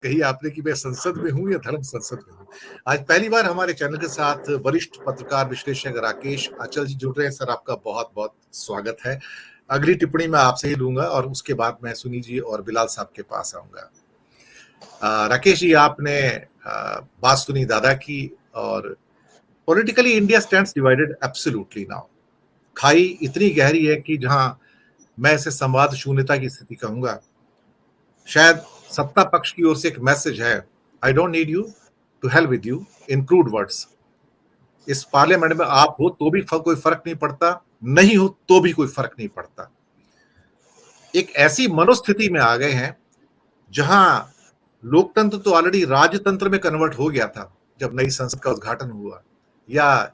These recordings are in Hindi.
कही आपने कि मैं संसद में हूं या धर्म संसद में हूं। आज पहली बार हमारे चैनल के साथ वरिष्ठ पत्रकार विश्लेषक राकेश आंचल जी जुड़ रहे हैं। सर, आपका बहुत बहुत स्वागत है। अगली टिप्पणी मैं आपसे ही लूंगा और उसके बाद मैं सुनी जी और बिलाल साहब के पास आऊंगा। राकेश जी, आपने बात सुनी दादा की, और politically India stands divided absolutely now. खाई इतनी गहरी है कि जहां मैं इसे संवाद शून्यता की स्थिति कहूंगा। शायद सत्ता पक्ष की ओर से एक मैसेज है, I don't need you, to hell with you, in crude words. इस पार्लियामेंट में आप हो तो भी कोई फर्क नहीं पड़ता, नहीं हो तो भी कोई फर्क नहीं पड़ता। एक ऐसी मनोस्थिति में आ गए हैं जहां लोकतंत्र तो ऑलरेडी राजतंत्र में कन्वर्ट हो गया था जब नई संसद का उद्घाटन हुआ, या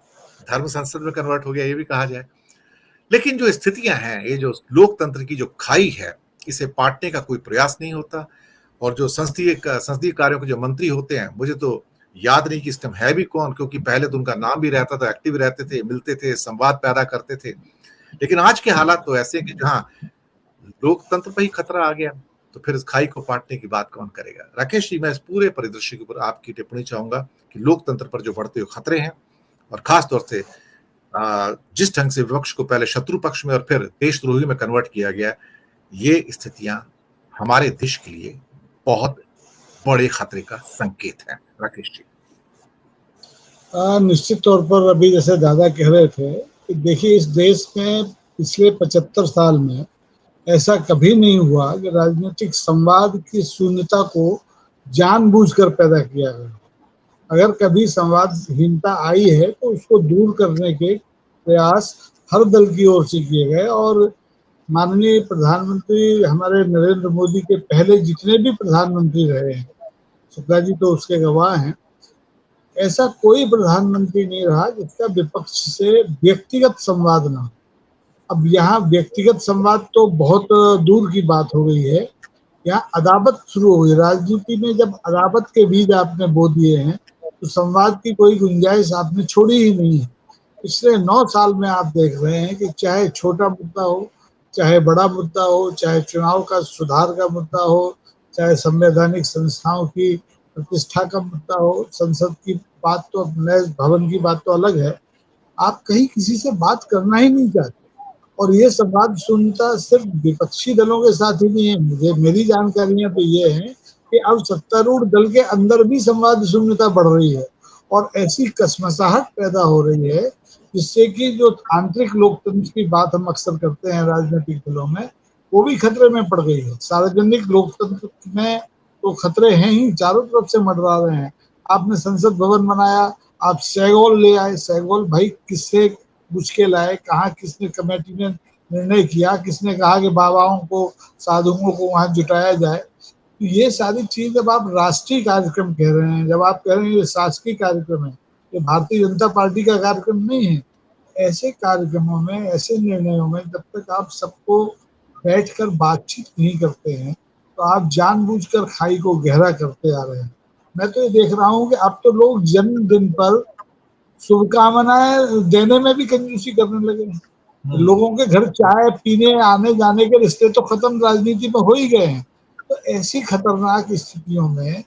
धर्म संसद में कन्वर्ट हो गया ये भी कहा जाए। लेकिन जो स्थितियां हैं, ये जो लोकतंत्र की जो खाई है, इसे पाटने का कोई प्रयास नहीं होता। और जो संसदीय कार्यों के जो मंत्री होते हैं, मुझे तो याद नहीं कि इस टाइम है भी कौन, क्योंकि पहले तो उनका नाम भी रहता था, एक्टिव रहते थे, मिलते थे, संवाद पैदा करते थे। लेकिन आज के हालात तो ऐसे हैं कि जहां लोकतंत्र पर ही खतरा आ गया, तो फिर इस खाई को पाटने की बात कौन करेगा। राकेश जी, मैं इस पूरे परिदृश्य के ऊपर आपकी टिप्पणी चाहूंगा कि लोकतंत्र पर जो बढ़ते हुए खतरे हैं, और खासतौर से जिस ढंग से विपक्ष को पहले शत्रु पक्ष में और फिर देशद्रोही में कन्वर्ट किया गया, ये स्थितियां हमारे देश के लिए बहुत बड़े खतरे का संकेत है। राकेश जी। निश्चित तौर पर अभी जैसे दादा कह रहे थे कि देखिए, इस देश में पिछले 75 साल में ऐसा कभी नहीं हुआ कि राजनीतिक संवाद की शून्यता को जानबूझकर पैदा किया गया। अगर कभी संवादहीनता आई है तो उसको दूर करने के प्रयास हर दल की ओर से किए गए। और माननीय प्रधानमंत्री हमारे नरेंद्र मोदी के पहले जितने भी प्रधानमंत्री रहे हैं, शुक्ला जी तो उसके गवाह हैं, ऐसा कोई प्रधानमंत्री नहीं रहा जिसका विपक्ष से व्यक्तिगत संवाद ना हो। अब यहाँ व्यक्तिगत संवाद तो बहुत दूर की बात हो गई है, यहाँ अदावत शुरू हो गई। राजनीति में जब अदावत के बीज आपने बो दिए हैं तो संवाद की कोई गुंजाइश आपने छोड़ी ही नहीं है। पिछले 9 साल में आप देख रहे हैं कि चाहे छोटा मुद्दा हो, चाहे बड़ा मुद्दा हो, चाहे चुनाव का सुधार का मुद्दा हो, चाहे संवैधानिक संस्थाओं की प्रतिष्ठा का मुद्दा हो, संसद की बात तो, नए भवन की बात तो अलग है, आप कहीं किसी से बात करना ही नहीं चाहते। और ये संवाद शून्यता सिर्फ विपक्षी दलों के साथ ही नहीं है। मेरी जानकारियां तो ये हैं कि अब सत्तारूढ़ दल के अंदर भी संवाद शून्यता बढ़ रही है, और ऐसी कसमसाहट पैदा हो रही है जिससे कि जो आंतरिक लोकतंत्र की बात हम अक्सर करते हैं राजनीतिक दलों में, वो भी खतरे में पड़ गई है। सार्वजनिक लोकतंत्र में तो खतरे हैं ही, चारों तरफ से मंडरा रहे हैं। आपने संसद भवन बनाया, आप सैगोल ले आए, सैगोल भाई किससे पूछ के लाए, कहाँ किसने कमेटी ने निर्णय किया, किसने कहा कि बाबाओं को, साधुओं को वहां जुटाया जाए। तो ये सारी चीज जब आप राष्ट्रीय कार्यक्रम कह रहे हैं, जब आप कह रहे हैं ये शासकीय कार्यक्रम है, ये भारतीय जनता पार्टी का कार्यक्रम नहीं है, ऐसे कार्यक्रमों में, ऐसे निर्णयों में जब तक आप सबको बैठकर बातचीत नहीं करते हैं तो आप जानबूझकर खाई को गहरा करते आ रहे हैं। मैं तो ये देख रहा हूँ कि अब तो लोग जन्मदिन पर शुभकामनाएं देने में भी कंजूसी करने लगे हैं। लोगों के घर चाय पीने आने जाने के रिश्ते तो खत्म, राजनीति में हो ही गए हैं। तो ऐसी खतरनाक स्थितियों में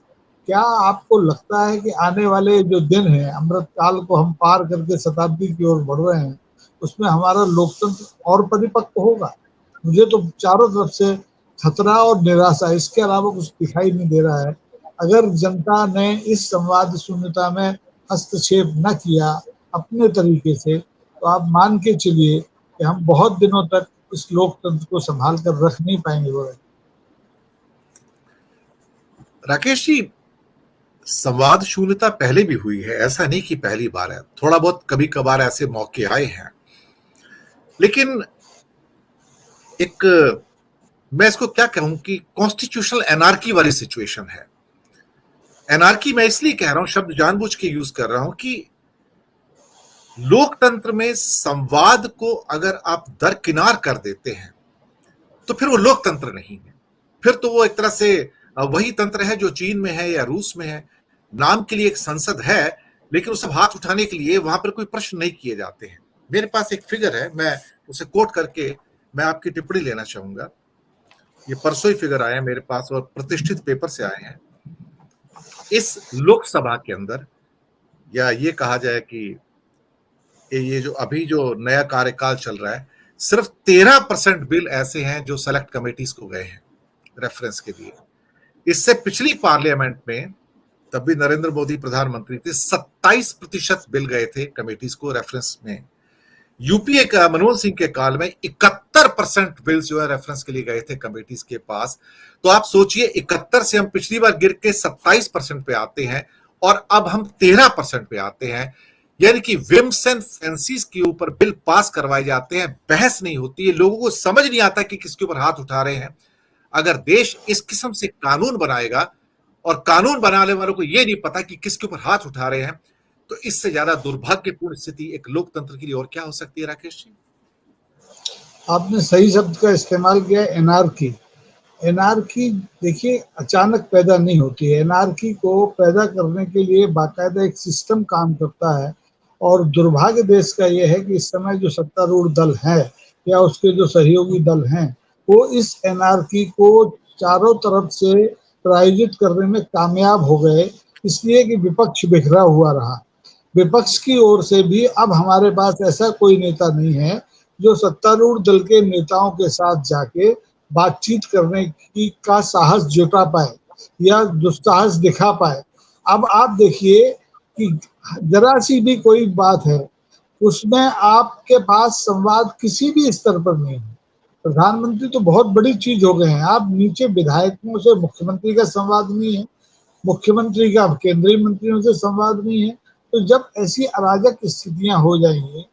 क्या आपको लगता है कि आने वाले जो दिन है, अमृत काल को हम पार करके शताब्दी की ओर बढ़ रहे हैं, उसमें हमारा लोकतंत्र और परिपक्व होगा? मुझे तो चारों तरफ से खतरा और निराशा, इसके अलावा कुछ दिखाई नहीं दे रहा है। अगर जनता ने इस संवाद शून्यता में हस्तक्षेप न किया अपने तरीके से, तो आप मान के चलिए कि हम बहुत दिनों तक इस लोकतंत्र को संभाल कर रख नहीं पाएंगे। राकेश जी, संवाद शून्यता पहले भी हुई है, ऐसा नहीं कि पहली बार है। थोड़ा बहुत कभी कभार ऐसे मौके आए हैं, लेकिन एक, मैं इसको क्या कहूं कि कॉन्स्टिट्यूशनल एनार्की वाली सिचुएशन है। एनार्की मैं इसलिए कह रहा हूं, शब्द जानबूझ के यूज कर रहा हूं, कि लोकतंत्र में संवाद को अगर आप दरकिनार कर देते हैं तो फिर वो लोकतंत्र नहीं है, फिर तो वो एक तरह से वही तंत्र है जो चीन में है या रूस में है। नाम के लिए एक संसद है, लेकिन उसे हाथ उठाने के लिए वहां पर कोई प्रश्न नहीं किए जाते हैं। मेरे पास एक फिगर है, मैं उसे कोट करके मैं आपकी टिप्पणी लेना चाहूंगा। ये परसों ही फिगर आया मेरे पास और प्रतिष्ठित पेपर से आए हैं। इस लोकसभा के अंदर, या ये कहा जाए कि ये जो अभी जो नया कार्यकाल चल रहा है, सिर्फ 13% बिल ऐसे हैं जो सेलेक्ट कमेटीज को गए हैं रेफरेंस के लिए। इससे पिछली पार्लियामेंट में, तब भी नरेंद्र मोदी प्रधानमंत्री थे, 27% बिल गए थे कमेटीज को रेफरेंस में। यूपीए का मनमोहन सिंह के काल में 71% बिल्स जो है रेफरेंस के लिए गए थे कमेटीज के पास। तो आप सोचिए, 71 से हम पिछली बार गिर के 27% पे आते हैं और अब हम 13% पे आते हैं। यानी कि विम्स एंड फैंसीज के ऊपर बिल पास करवाए जाते हैं, बहस नहीं होती है, लोगों को समझ नहीं आता कि किसके ऊपर हाथ उठा रहे हैं। अगर देश इस किस्म से कानून बनाएगा और कानून बनाने वालों को यह नहीं पता कि किसके ऊपर हाथ उठा रहे हैं, तो इससे ज्यादा दुर्भाग्यपूर्ण स्थिति एक लोकतंत्र के लिए और क्या हो सकती है? राकेश जी, आपने सही शब्द का इस्तेमाल किया, एनार्की। एनार्की देखिए अचानक पैदा नहीं होती है। एनार्की को पैदा करने के लिए बाकायदा एक सिस्टम काम करता है। और दुर्भाग्य देश का यह है कि इस समय जो सत्तारूढ़ दल है या उसके जो सहयोगी दल हैं, वो इस एनार्की को चारों तरफ से प्रायोजित करने में कामयाब हो गए, इसलिए कि विपक्ष बिखरा हुआ रहा। विपक्ष की ओर से भी अब हमारे पास ऐसा कोई नेता नहीं है जो सत्तारूढ़ दल के नेताओं के साथ जाके बातचीत करने की का साहस जुटा पाए या दुस्साहस दिखा पाए। अब आप देखिए कि जरा सी भी कोई बात है, उसमें आपके पास संवाद किसी भी स्तर पर नहीं है। प्रधानमंत्री तो बहुत बड़ी चीज हो गए हैं, आप नीचे विधायकों से मुख्यमंत्री का संवाद नहीं है, मुख्यमंत्री का केंद्रीय मंत्रियों से संवाद नहीं है। तो जब ऐसी अराजक स्थितियां हो जाएंगी,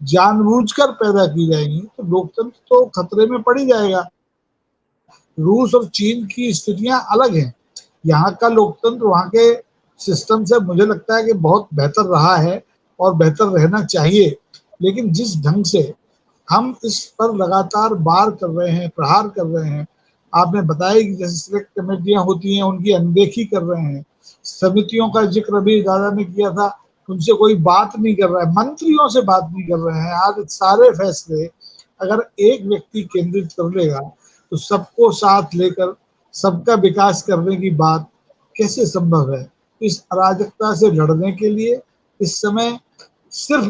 जानबूझकर पैदा की जाएंगी, तो लोकतंत्र तो खतरे में पड़ ही जाएगा। रूस और चीन की स्थितियां अलग हैं। यहाँ का लोकतंत्र वहाँ के सिस्टम से मुझे लगता है कि बहुत बेहतर रहा है और बेहतर रहना चाहिए। लेकिन जिस ढंग से हम इस पर लगातार वार कर रहे हैं, प्रहार कर रहे हैं, आपने बताया कि जैसे सिलेक्ट कमेटियां होती हैं उनकी अनदेखी कर रहे हैं, समितियों का जिक्र भी दादा ने किया था, उनसे कोई बात नहीं कर रहा है, मंत्रियों से बात नहीं कर रहे हैं। आज सारे फैसले अगर एक व्यक्ति केंद्रित कर लेगा तो सबको साथ लेकर सबका विकास करने की बात कैसे संभव है? इस अराजकता से लड़ने के लिए इस समय सिर्फ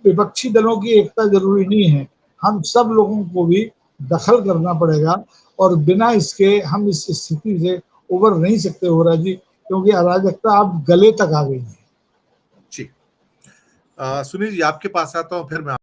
विपक्षी दलों की एकता जरूरी नहीं है, हम सब लोगों को भी दखल करना पड़ेगा। और बिना इसके हम इस स्थिति से उबर नहीं सकते हो रहा जी, क्योंकि अराजकता अब गले तक आ गई है। जी सुनील जी, आपके पास आता हूं, फिर मैं